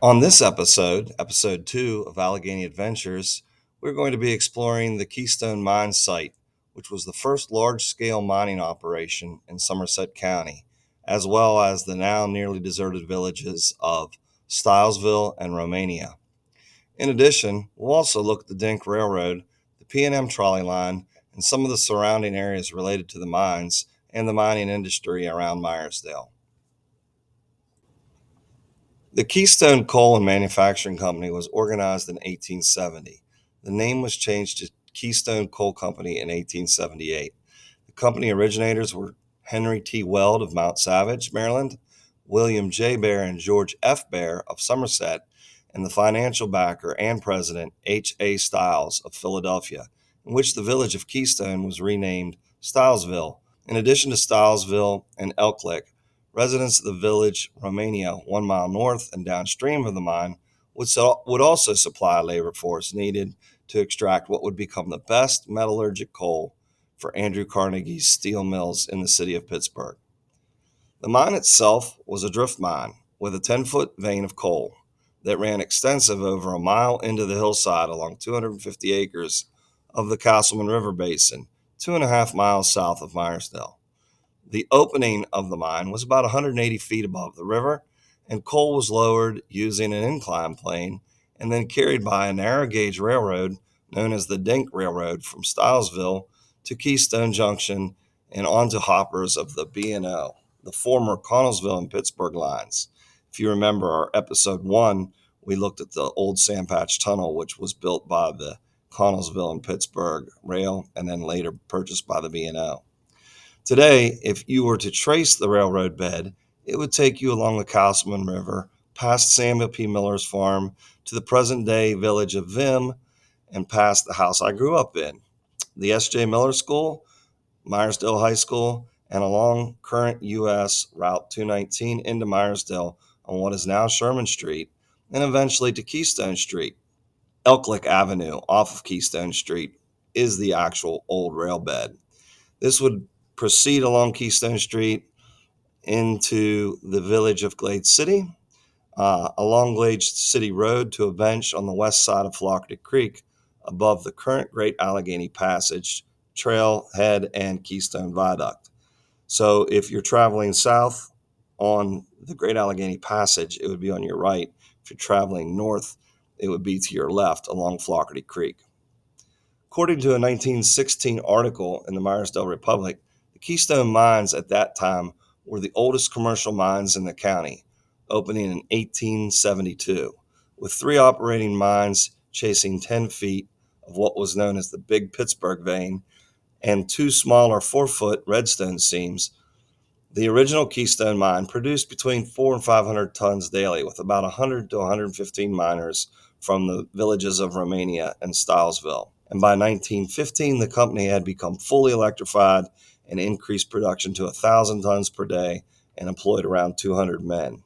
On this episode, episode 2 of Allegheny Adventures, we're going to be exploring the Keystone mine site, which was the first large scale mining operation in Somerset County, as well as the now nearly deserted villages of Stilesville and Romania. In addition, we'll also look at the Dink Railroad, the P&M trolley line, and some of the surrounding areas related to the mines and the mining industry around Myersdale. The Keystone Coal and Manufacturing Company was organized in 1870. The name was changed to Keystone Coal Company in 1878. The company originators were Henry T. Weld of Mount Savage, Maryland, William J. Bear and George F. Bear of Somerset, and the financial backer and president H. A. Stiles of Philadelphia, in which the village of Keystone was renamed Stilesville. In addition to Stilesville and Elklick, residents of the village, Romania, 1 mile north and downstream of the mine, would also supply labor force needed to extract what would become the best metallurgic coal for Andrew Carnegie's steel mills in the city of Pittsburgh. The mine itself was a drift mine with a 10-foot vein of coal that ran extensive over a mile into the hillside along 250 acres of the Castleman River Basin, 2.5 miles south of Myersdale. The opening of the mine was about 180 feet above the river, and coal was lowered using an incline plane and then carried by a narrow gauge railroad known as the Dink Railroad from Stilesville to Keystone Junction and onto hoppers of the B&O, the former Connellsville and Pittsburgh lines. If you remember our episode 1, we looked at the old Sandpatch Tunnel, which was built by the Connellsville and Pittsburgh Rail and then later purchased by the B&O. Today, if you were to trace the railroad bed, it would take you along the Castleman River, past Samuel P. Miller's farm, to the present-day village of Vim, and past the house I grew up in, the S.J. Miller School, Myersdale High School, and along current U.S. Route 219 into Myersdale on what is now Sherman Street, and eventually to Keystone Street. Elklick Avenue off of Keystone Street is the actual old rail bed. This would proceed along Keystone Street into the village of Glade City, along Glade City Road to a bench on the west side of Flockhart Creek above the current Great Allegheny Passage, Trailhead, and Keystone Viaduct. So if you're traveling south on the Great Allegheny Passage, it would be on your right. If you're traveling north, it would be to your left along Flockhart Creek. According to a 1916 article in the Myersdale Republic, the Keystone mines at that time were the oldest commercial mines in the county, opening in 1872, with 3 operating mines chasing 10 feet of what was known as the Big Pittsburgh vein and 2 smaller 4-foot redstone seams. The original Keystone mine produced between 400 and 500 tons daily, with about 100 to 115 miners from the villages of Romania and Stilesville. And by 1915, the company had become fully electrified and increased production to 1,000 tons per day and employed around 200 men.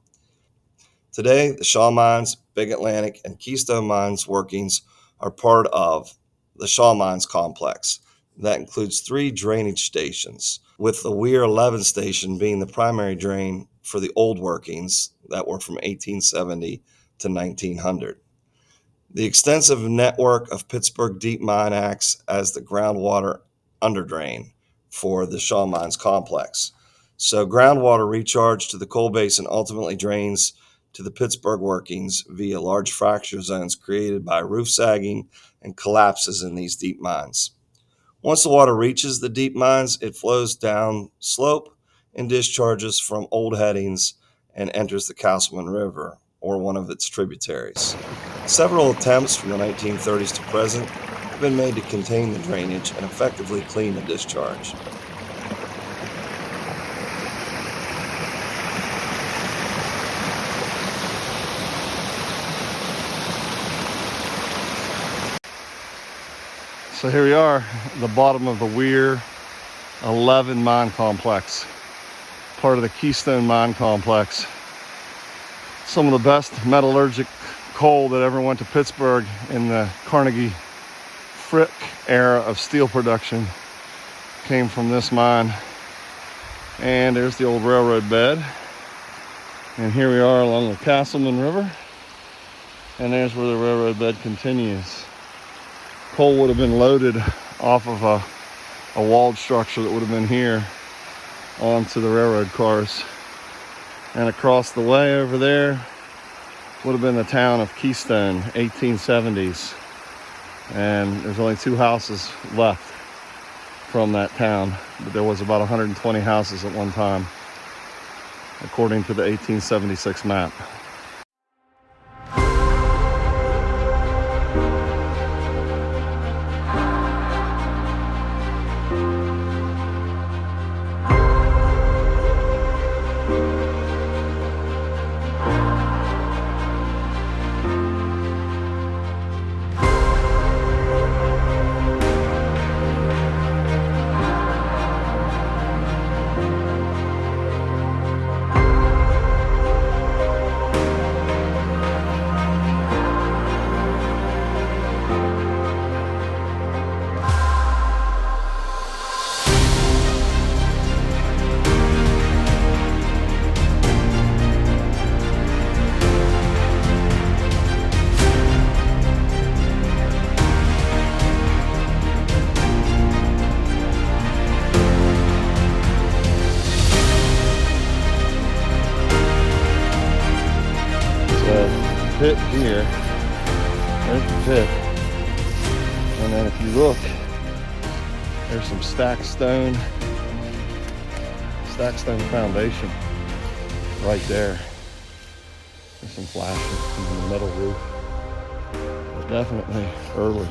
Today, the Shaw Mines, Big Atlantic, and Keystone Mines workings are part of the Shaw Mines complex. That includes 3 drainage stations, with the Weir 11 station being the primary drain for the old workings that were from 1870 to 1900. The extensive network of Pittsburgh Deep Mine acts as the groundwater underdrain for the Shaw Mines complex. So groundwater recharge to the coal basin ultimately drains to the Pittsburgh workings via large fracture zones created by roof sagging and collapses in these deep mines. Once the water reaches the deep mines, it flows down slope and discharges from old headings and enters the Castleman River, or one of its tributaries. Several attempts from the 1930s to present have been made to contain the drainage and effectively clean the discharge. So here we are, the bottom of the Weir 11 mine complex, part of the Keystone mine complex. Some of the best metallurgic coal that ever went to Pittsburgh in the Carnegie Frick era of steel production came from this mine. And there's the old railroad bed. And here we are along the Castleman River. And there's where the railroad bed continues. Coal would have been loaded off of a walled structure that would have been here onto the railroad cars. And across the way over there would have been the town of Keystone, 1870s. And there's only 2 houses left from that town, but there was about 120 houses at one time, according to the 1876 map. Pit here, there's the pit, and then if you look, there's some stacked stone foundation right there. There's some flashing in the metal roof. Definitely early.